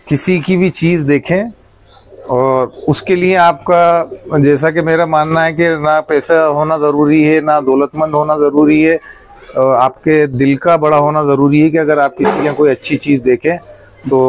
किसी की भी चीज़ देखें और उसके लिए आपका, जैसा कि मेरा मानना है कि ना पैसा होना ज़रूरी है ना दौलतमंद होना ज़रूरी है, आपके दिल का बड़ा होना ज़रूरी है कि अगर आप किसी की कोई अच्छी चीज़ देखें तो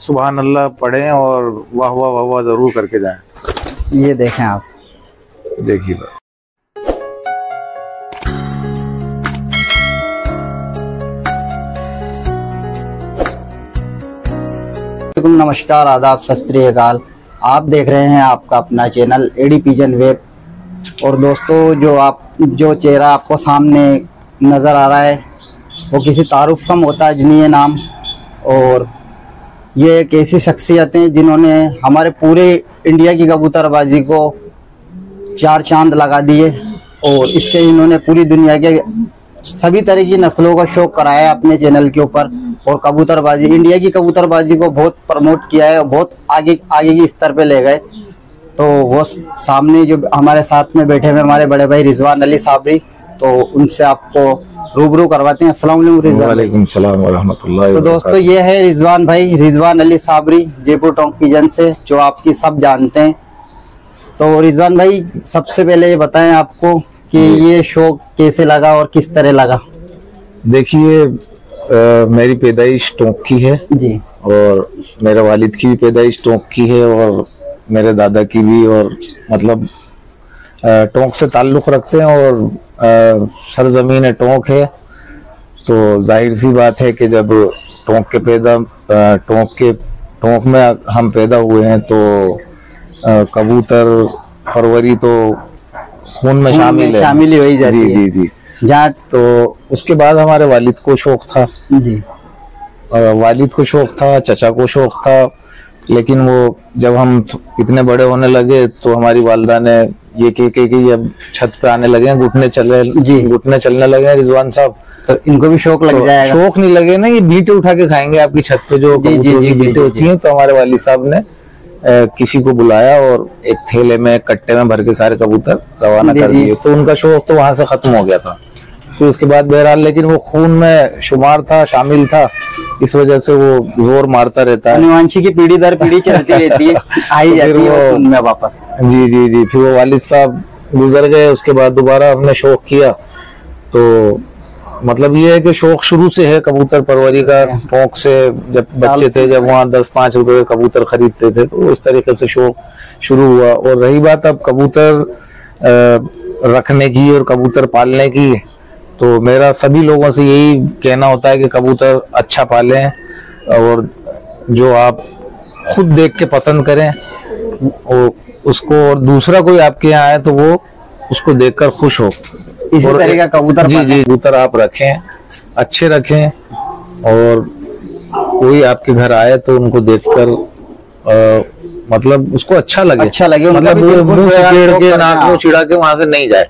सुभान अल्लाह पढ़ें और वाह वाह वाह वाह ज़रूर करके जाएं। ये देखें आप, देखिए नमस्कार, आदाब, सत श्री अकाल। आप देख रहे हैं आपका अपना चैनल एडी पिजन वेब। और दोस्तों, जो चेहरा आपको सामने नज़र आ रहा है वो किसी तारुफ का मोहताज नहीं है नाम। और ये एक ऐसी शख्सियत हैं जिन्होंने हमारे पूरे इंडिया की कबूतरबाजी को 4 चांद लगा दिए और इसके इन्होंने पूरी दुनिया के सभी तरह की नस्लों का शौक कराया अपने चैनल के ऊपर। और कबूतरबाजी, इंडिया की कबूतरबाजी को बहुत प्रमोट किया है और बहुत आगे की स्तर पे ले गए। तो वो सामने जो हमारे साथ में बैठे हुए हमारे बड़े भाई रिजवान अली साबरी, तो उनसे आपको रूबरू करवाते हैं। अस्सलाम वालेकुम सलाम व रहमतुल्लाह। तो दोस्तों, ये है रिजवान भाई, रिजवान अली साबरी, जयपुर टोंक पिजन से, जो आपकी सब जानते हैं। तो रिजवान भाई, सबसे पहले ये बताएं आपको कि ये शौक कैसे लगा और किस तरह लगा। देखिए, मेरी पैदाइश टोंक की है जी, और मेरे वालिद की भी पैदाइश टोंक की है और मेरे दादा की भी, और मतलब टोंक से ताल्लुक़ रखते हैं और सरजमीन टोंक है। तो जाहिर सी बात है कि जब टोंक में हम पैदा हुए हैं तो कबूतर परवरी तो खून में शामिल ही हो ही जाती है। जी जी जी। तो उसके बाद हमारे वालिद को शौक था जी, वालिद को शौक था, चचा को शौक था। लेकिन वो जब हम इतने बड़े होने लगे तो हमारी वालिदा ने ये कह के कि अब छत पे आने लगे, घुटने चलने लगे रिजवान साहब, तो इनको भी शौक लग जाएगा। शौक नहीं लगे ना, ये बीटे उठा के खाएंगे आपकी छत पे जो बीटे होती हैं। तो हमारे वालिद साहब ने किसी को बुलाया और एक थैले में, कट्टे में भर के सारे कबूतर रवाना कर दिए। तो उनका शौक तो वहां से खत्म हो गया था। तो उसके बाद बहरहाल, लेकिन वो खून में शुमार था, शामिल था, इस वजह से वो जोर मारता रहता है। अनुवांशिक की पीढ़ी दर पीढ़ी चलती रहती है, आई जाती है खून में वापस। जी जी जी। फिर वो वालिद साहब गुजर गए, उसके बाद दोबारा हमने शौक किया। तो मतलब ये है कि शौक शुरू से है कबूतर परवरी का। टोंक से जब बच्चे थे, जब वहाँ 10-5 रुपए कबूतर खरीदते थे, तो इस तरीके से शौक शुरू हुआ। और रही बात अब कबूतर रखने की और कबूतर पालने की, तो मेरा सभी लोगों से यही कहना होता है कि कबूतर अच्छा पालें और जो आप खुद देख के पसंद करें उसको, और दूसरा कोई आपके यहाँ आए तो वो उसको देखकर खुश हो। इसी तरह का कबूतर, जी कबूतर आप रखें, अच्छे रखें, और कोई आपके घर आए तो उनको देखकर मतलब उसको अच्छा लगे, मतलब मुंह चिड़ के, नाक मुंह चिढ़ा के वहां से नहीं जाए।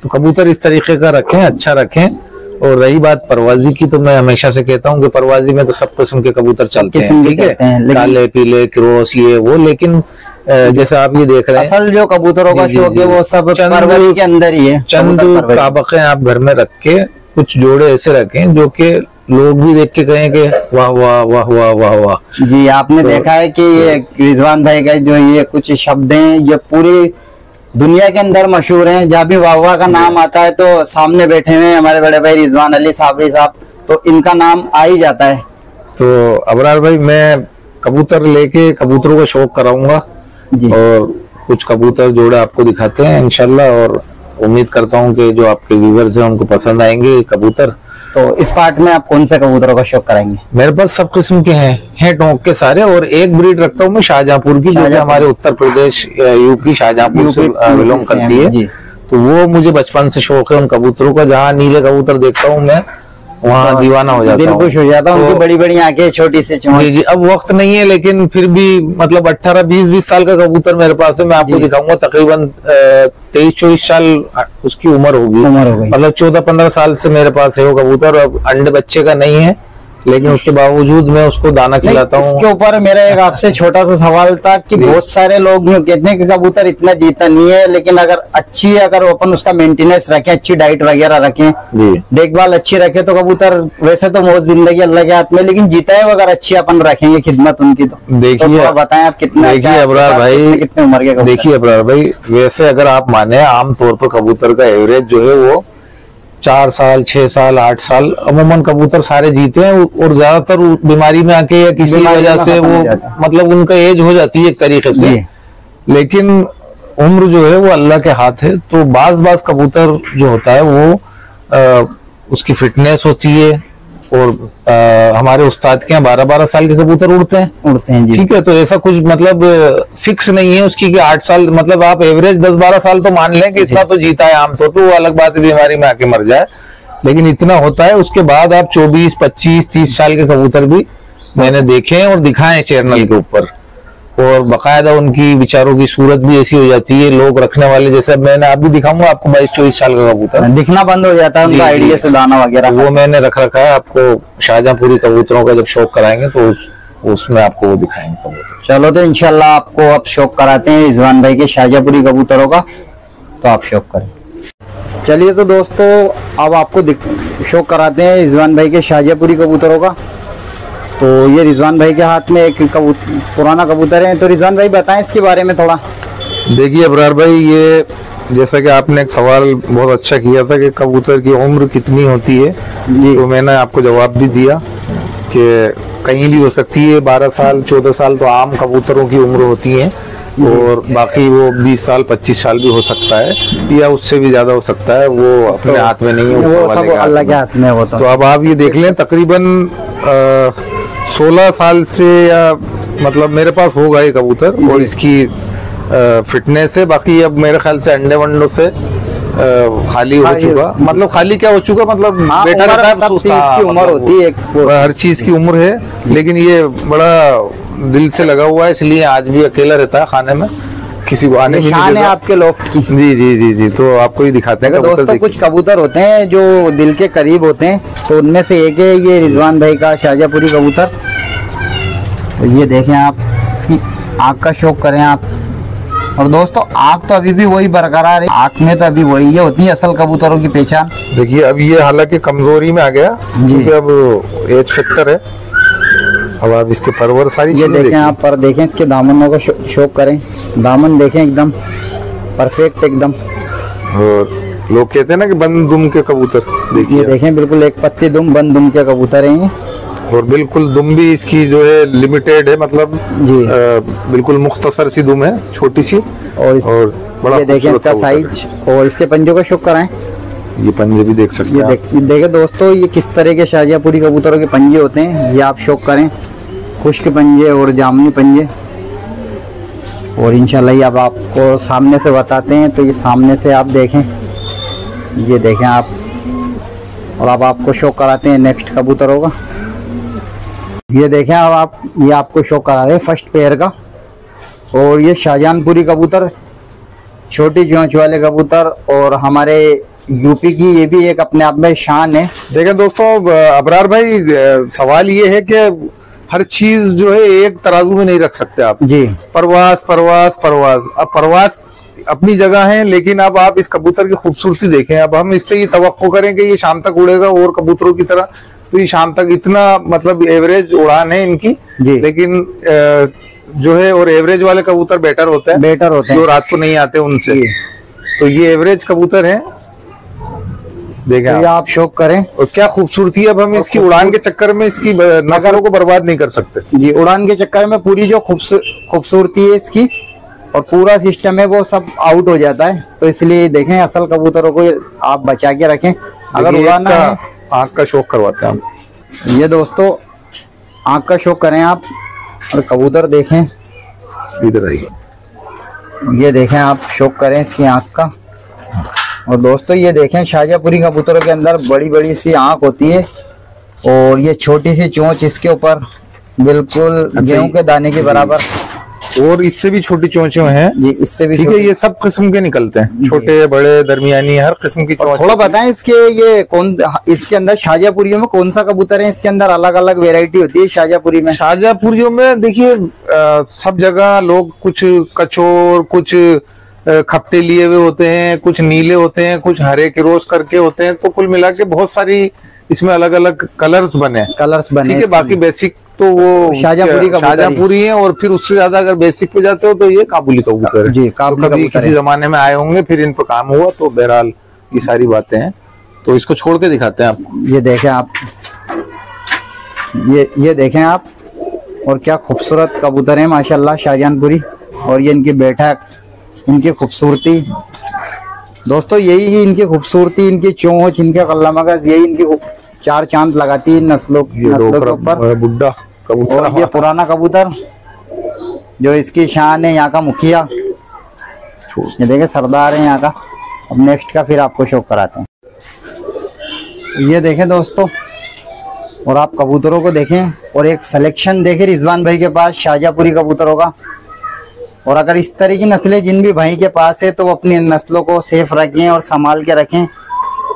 तो कबूतर इस तरीके का रखें, अच्छा रखें। और रही बात परवाजी की, तो मैं हमेशा से कहता हूँ कि परवाजी में तो सब किस्म के कबूतर चलते हैं, ठीक है, काले पीले क्रॉस ये वो। लेकिन जैसे आप ये देख रहे हैं, असल जो कबूतरों का शौक है वो सब परवरी के अंदर ही है। चंद ताबके आप घर में रख के कुछ जोड़े ऐसे रखें जो कि लोग भी देख के कहें कि वाह वाह वाह वाह वाह वाह। जी, आपने देखा है कि ये रिजवान भाई का जो ये कुछ शब्द हैं, ये पूरी दुनिया के अंदर मशहूर हैं। जहाँ भी वाह वाह का नाम आता है तो सामने बैठे हुए हमारे बड़े भाई रिजवान अली साबरी साहब, तो इनका नाम आ ही जाता है। तो अबरार भाई, मैं कबूतर लेके कबूतरों का शौक कराऊंगा और कुछ कबूतर जोड़े आपको दिखाते हैं इंशाल्लाह, और उम्मीद करता हूं कि जो आपके व्यूअर्स हैं उनको पसंद आएंगे कबूतर। तो इस पार्ट में आप कौन से कबूतरों का शौक कराएंगे? मेरे पास सब किस्म के हैं टोंक के सारे, और एक ब्रीड रखता हूँ मैं शाहजहांपुर की, जो हमारे उत्तर प्रदेश यूपी शाहजहांपुर से बिलोंग करती है। तो वो मुझे बचपन से शौक है उन कबूतरों का। जहाँ नीले कबूतर देखता हूँ मैं, वहाँ दीवाना हो जाता हूँ, खुश हो जाता हूँ। उनकी बड़ी बड़ी आंखें, छोटी से जी जी। अब वक्त नहीं है, लेकिन फिर भी मतलब 18-20 साल का कबूतर मेरे पास है। मैं आपको दिखाऊंगा, तकरीबन 23-24 साल उसकी उम्र होगी, मतलब 14-15 साल से मेरे पास है वो कबूतर। अब अंडे बच्चे का नहीं है, लेकिन उसके बावजूद मैं उसको दाना खिलाता हूँ। इसके ऊपर मेरा एक आपसे छोटा सा सवाल था कि बहुत सारे लोग कहते हैं कि कबूतर इतना जीता नहीं है, लेकिन अगर अपन उसका मेंटेनेंस रखें, अच्छी डाइट वगैरह रखें, देखभाल अच्छी रखें, तो कबूतर वैसे तो बहुत जिंदगी अल्लाह के हाथ में, लेकिन जीता है अगर अच्छी अपन रखेंगे खिदमत उनकी। तो देखिए बताएं आप कितना, देखिए अबरार भाई, कितने उम्र के? देखिए अबरार भाई, वैसे अगर आप माने आमतौर पर कबूतर का एवरेज जो है वो 4 साल, 6 साल, 8 साल अमूमन कबूतर सारे जीते हैं, और ज्यादातर बीमारी में आके या किसी वजह से वो मतलब उनका एज हो जाती है एक तरीके से, लेकिन उम्र जो है वो अल्लाह के हाथ है। तो बाज कबूतर जो होता है वो उसकी फिटनेस होती है, और हमारे उस्ताद के यहाँ 12-12 साल के कबूतर उड़ते हैं जी। ठीक है, तो ऐसा कुछ मतलब फिक्स नहीं है उसकी कि 8 साल, मतलब आप एवरेज 10-12 साल तो मान लें कि इतना तो जीता है आमतौर पर, वो अलग बात है बीमारी में आके मर जाए, लेकिन इतना होता है। उसके बाद आप 24, 25, 30 साल के कबूतर भी मैंने देखे हैं और दिखाए चैनल के ऊपर, और बकायदा उनकी विचारों की सूरत भी ऐसी हो जाती है, लोग रखने वाले, जैसे मैंने आप भी दिखाऊंगा आपको 22-24 साल का कबूतर दिखना बंद हो जाता है उनका आइडिया से दाना वगैरह, वो मैंने रख रखा है। आपको शाहजहांपुरी कबूतरों का जब शौक कराएंगे तो उसमें आपको वो दिखाएंगे कबूतर। चलो तो इंशाल्लाह आपको अब शौक कराते हैं रिजवान भाई के शाहजहांपुरी कबूतरों का, तो आप शौक करें। चलिए तो दोस्तों अब आपको शौक कराते हैं रिजवान भाई के शाहजहांपुरी कबूतरों का। तो ये रिजवान भाई के हाथ में एक पुराना कबूतर है, तो रिजवान भाई बताएं इसके बारे में थोड़ा। देखिए अबरार भाई, ये जैसा कि आपने एक सवाल बहुत अच्छा किया था कि कबूतर की उम्र कितनी होती है, तो मैंने आपको जवाब भी दिया कि कहीं भी हो सकती है। 12 साल 14 साल तो आम कबूतरों की उम्र होती है, और बाकी वो 20 साल 25 साल भी हो सकता है, या उससे भी ज्यादा हो सकता है, वो अपने हाथ में नहीं है, वो सब अल्लाह के हाथ में होता है। तो अब आप ये देख लें तकरीबन 16 साल से, या मतलब मेरे पास होगा ये कबूतर, और इसकी फिटनेस है। बाकी अब मेरे ख्याल से अंडे वंडों से खाली हो चुका, मतलब खाली क्या हो चुका, मतलब बेटा रहता है, सब चीज की उम्र होती है, हर चीज की उम्र है, लेकिन ये बड़ा दिल से लगा हुआ है, इसलिए आज भी अकेला रहता है खाने में, किसी को आने निशान है आपके लोफ्ट की। जी जी जी जी, तो आपको ही दिखाते हैं दोस्तों। कुछ कबूतर होते हैं जो दिल के करीब होते हैं, तो उनमें से एक है ये रिजवान भाई का शाहजहांपुरी कबूतर। तो ये देखें आप, इसकी आँख का शौक करें आप। और दोस्तों आँख तो अभी भी वही बरकरार है, आँख में तो अभी वही है, होती है असल कबूतरों की पहचान। देखिए अब ये हालांकि कमजोरी में आ गया, क्योंकि अब एज फैक्टर है। अब आप इसके परवर सारी ये देखें आप, पर देखें इसके दामनों का शौक करें, दामन देखें एकदम परफेक्ट एकदम। और लोग कहते हैं ना कि बंद दुम के कबूतर, देखिए देखें बिल्कुल एक पत्ती दुम बंद दुम के कबूतर हैं ये, और बिल्कुल दुम भी इसकी जो है लिमिटेड है, मतलब जी बिल्कुल मुख्तसर सी दुम है, छोटी सी। और बड़ा ये देखें इसका साइज, और इसके पंजों का शौक कराएं। ये पंजे भी देख सकते हैं। देखें दोस्तों ये किस तरह के शाहजहांपुरी कबूतरों के पंजे होते हैं, ये आप शौक करें, खुश्क पंजे और जामुनी पंजे। और इंशाल्लाह ये अब आपको सामने से बताते हैं, तो ये सामने से आप देखें, ये देखें आप, और अब आपको शौक कराते हैं नेक्स्ट कबूतरों का। ये देखें अब आप, ये आपको शौक करा रहे हैं फर्स्ट पेयर का, और ये शाहजहांपुरी कबूतर, छोटी चोंच वाले कबूतर, और हमारे यूपी की ये भी एक अपने आप में शान है। देखें दोस्तों अबरार भाई, सवाल ये है कि हर चीज जो है एक तराजू में नहीं रख सकते आप जी। परवास परवास परवास, अब परवास अपनी जगह है, लेकिन अब आप इस कबूतर की खूबसूरती देखें। अब हम इससे ये तवक्को करें कि ये शाम तक उड़ेगा और कबूतरों की तरह, तो ये शाम तक इतना मतलब एवरेज उड़ान है इनकी, लेकिन जो है, और एवरेज वाले कबूतर बेटर होते हैं जो रात को नहीं आते उनसे, तो ये एवरेज कबूतर है। देखें तो आप शौक करें, और क्या खूबसूरती है। अब हम इसकी उड़ान के चक्कर में इसकी नस्लों को बर्बाद नहीं कर सकते जी। उड़ान के चक्कर में पूरी जो खूबसूरती है इसकी और पूरा सिस्टम है वो सब आउट हो जाता है, तो इसलिए देखें असल कबूतरों को आप बचा के रखें। अगर उड़ाना है, आँख का शौक करवाते हैं हम। ये दोस्तों आँख का शौक करें आप, और कबूतर देखें, इधर आइए, ये देखें आप, शौक करें इसकी आँख का। और दोस्तों ये देखें शाहजहांपुरी कबूतरों के अंदर बड़ी बड़ी सी आँख होती है, और ये छोटी सी चोंच इसके ऊपर बिल्कुल गेहूं के दाने के बराबर। और इससे भी छोटी चोंचे हैं जी, इससे भी ठीक है। ये सब किस्म के निकलते हैं, छोटे बड़े दरमियानी हर किस्म की चोंच। थोड़ा बताएं इसके ये कौन, इसके अंदर शाहजहाँपुरियों में कौन सा कबूतर है? इसके अंदर अलग अलग वेरायटी होती है शाहजहाँपुरी में। शाहजहाँपुरियों में देखिए सब जगह लोग कुछ कचोर, कुछ खपटे लिए हुए होते हैं, कुछ नीले होते हैं, कुछ हरे किरोस करके होते हैं। तो कुल मिला के बहुत सारी इसमें अलग अलग कलर्स बने ठीक है। बाकी बेसिक तो वो शाहजहाँपुरी है, और फिर उससे ज्यादा अगर बेसिक पे जाते हो तो ये काबुली कबूतर है जी। काबुली कभी किसी जमाने में आए होंगे, फिर इन पर काम हुआ, तो बहरहाल ये सारी बातें हैं। तो इसको छोड़ के दिखाते हैं आपको। ये देखें आप, ये देखें आप, और क्या खूबसूरत कबूतर है माशाल्लाह शाहजहाँपुरी। और ये इनकी बैठक, इनकी खूबसूरती दोस्तों, यही इनकी खूबसूरती, इनकी चोंच, इनके कल्ला मगज, यही इनकी चार चांद लगाती है नस्लों के ऊपर। बुड्ढा कबूतर, और ये पुराना कबूतर जो इसकी शान है, यहाँ का मुखिया, ये देखे सरदार है यहाँ का। अब नेक्स्ट का फिर आपको शौक कराते हैं। ये देखें दोस्तों, और आप कबूतरों को देखें और एक सिलेक्शन देखें रिजवान भाई के पास शाहजहाँपुरी कबूतरों का। और अगर इस तरह की नस्लें जिन भी भाई के पास है तो वो अपनी नस्लों को सेफ रखें और संभाल के रखें,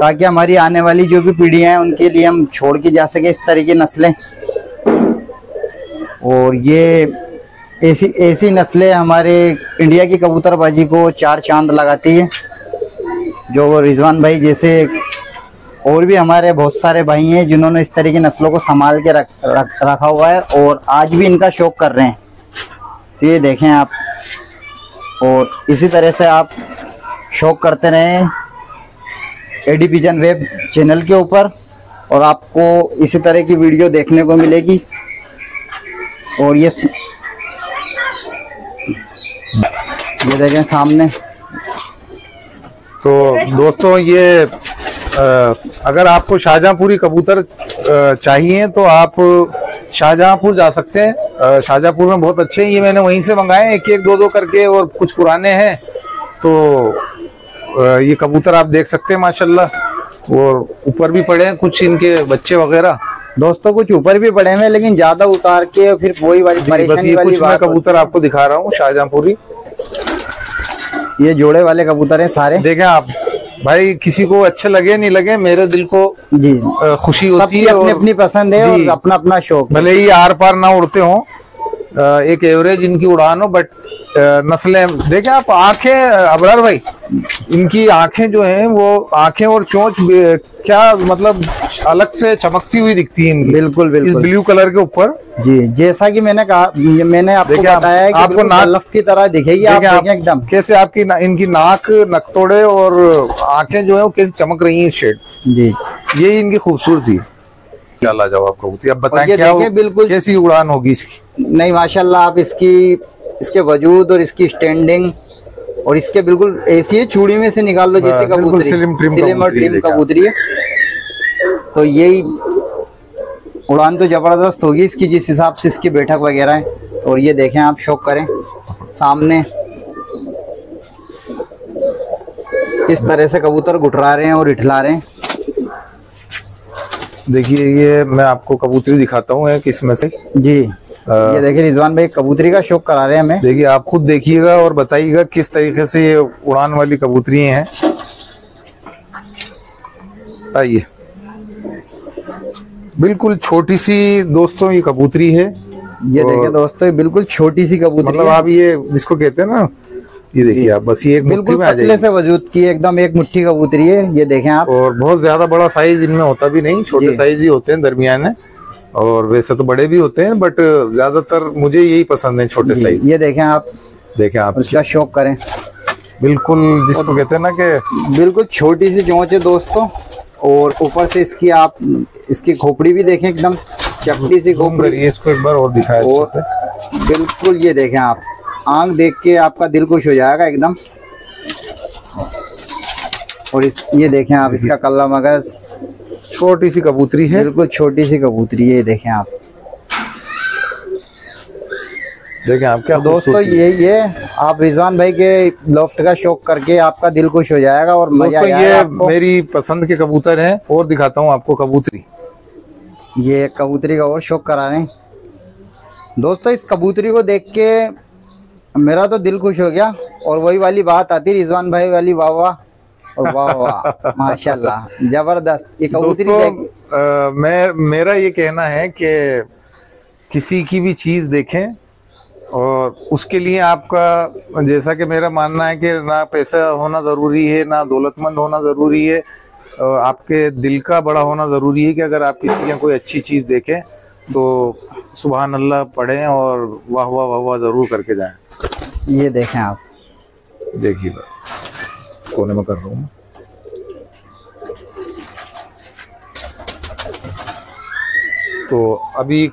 ताकि हमारी आने वाली जो भी पीढ़ियां हैं उनके लिए हम छोड़ के जा सके इस तरह की नस्लें। और ये ऐसी नस्लें हमारे इंडिया की कबूतरबाजी को चार चांद लगाती है, जो रिजवान भाई जैसे और भी हमारे बहुत सारे भाई हैं जिन्होंने इस तरह की नस्लों को संभाल के रखा हुआ है और आज भी इनका शौक कर रहे हैं। तो ये देखें आप, और इसी तरह से आप शौक करते रहें एडी पिजन वेब चैनल के ऊपर, और आपको इसी तरह की वीडियो देखने को मिलेगी। और ये देखें सामने। तो दोस्तों ये अगर आपको शाहजहाँपुरी कबूतर चाहिए तो आप शाहजहाँपुर जा सकते हैं। शाहजहाँपुर में बहुत अच्छे हैं, ये मैंने वहीं से मंगाए, एक एक दो करके, और कुछ पुराने हैं। तो ये कबूतर आप देख सकते हैं माशाल्लाह। और ऊपर भी पड़े हैं कुछ इनके बच्चे वगैरह दोस्तों, कुछ ऊपर भी पड़े हैं, लेकिन ज्यादा उतार के फिर वही वाली परेशानी। बस ये कुछ मैं कबूतर आपको दिखा रहा हूँ शाहजहाँपुरी। ये जोड़े वाले कबूतर हैं सारे। देखें आप भाई, किसी को अच्छे लगे नहीं लगे, मेरे दिल को जी खुशी होती है। अपनी अपनी पसंद है और अपना अपना शौक, भले ही आर पार ना उड़ते हो, एक एवरेज इनकी उड़ान हो, बट नस्लें देखें आप। आंखें अबरार भाई, इनकी आंखें जो हैं वो आंखें और चोंच क्या मतलब अलग से चमकती हुई दिखती है इनकी। बिल्कुल बिल्कुल, इस ब्लू कलर के ऊपर जी। जैसा कि मैंने कहा, मैंने आपको बताया है कि आपको नाक की तरह दिखेगी। आप देखें एकदम कैसे आपकी इनकी नाक, नकतोड़े और आंखें जो है वो कैसे चमक रही है शेड जी। यही इनकी खूबसूरती। क्या लाजवाब कबूतर। अब बताएं क्या बिल्कुल कैसी उड़ान होगी इसकी। नहीं माशाल्लाह, आप इसके वजूद और इसकी स्टैंडिंग और इसके बिल्कुल ऐसी है, चूड़ी में से निकाल लो जैसे कबूतरी, स्लिम और ट्रिम कबूतरी है। तो यही उड़ान तो जबरदस्त होगी इसकी, जिस हिसाब से इसकी बैठक वगैरह है। और ये देखें आप, शौक करें सामने इस तरह से कबूतर गुटरा रहे हैं और इठला रहे हैं। देखिए ये मैं आपको कबूतरी दिखाता हूँ एक इसमें से जी। ये देखिए रिजवान भाई कबूतरी का शौक करा रहे हैं हमें। देखिए आप खुद देखिएगा और बताइएगा किस तरीके से ये उड़ान वाली कबूतरी हैं। आइए, बिल्कुल छोटी सी दोस्तों ये कबूतरी है। ये देखिए दोस्तों, बिल्कुल छोटी सी कबूतरी, मतलब आप ये जिसको कहते हैं ना, ये देखिए आप, बस ये एक मुट्ठी में आ जाएगी। से वजूद की एकदम एक मुट्ठी कबूतरी है। ये देखें आप, और बहुत ज्यादा बड़ा साइज इनमें होता भी नहीं, छोटे साइज ही होते हैं, दरमियाने। और वैसे तो बड़े भी होते हैं, बट ज्यादातर मुझे यही पसंद है, छोटे साइज। ये देखें आप, इसका शौक करें। बिल्कुल जिसको कहते हैं ना कि बिल्कुल छोटी सी चोंच है दोस्तों। और ऊपर से इसकी आप इसकी खोपड़ी भी देखें, एकदम चपटी सी खोपड़ी। इसको एक बार और दिखाया अच्छे से। बिल्कुल ये देखें आप, आंख देख के आपका दिल खुश हो जाएगा एकदम। और ये देखें आप, इसका कल्ला मगज, छोटी सी कबूतरी है, बिल्कुल छोटी सी कबूतरी है। ये देखें आप, देखें आप क्या दोस्तों, ये आप रिजवान भाई के लॉफ्ट का शौक करके आपका दिल खुश हो जाएगा और मजा आएगा। ये मेरी पसंद के कबूतर हैं। और दिखाता हूँ आपको कबूतरी। ये कबूतरी का और शौक करा रहे हैं दोस्तों। इस कबूतरी को देख के मेरा तो दिल खुश हो गया। और वही वाली बात आती रिजवान भाई वाली, वाह वाह और वाह वाह माशाल्लाह, जबरदस्त। ये कबूतरी मेरा ये कहना है कि किसी की भी चीज़ देखें और उसके लिए आपका, जैसा कि मेरा मानना है कि ना पैसा होना ज़रूरी है ना दौलतमंद होना ज़रूरी है, आपके दिल का बड़ा होना ज़रूरी है कि अगर आप किसी की कोई अच्छी चीज़ देखें तो सुभान अल्लाह पढ़ें और वाह वाह वाह वाह ज़रूर करके जाएं। ये देखें आप, देखिए कोने में कर रहा हूँ। तो अभी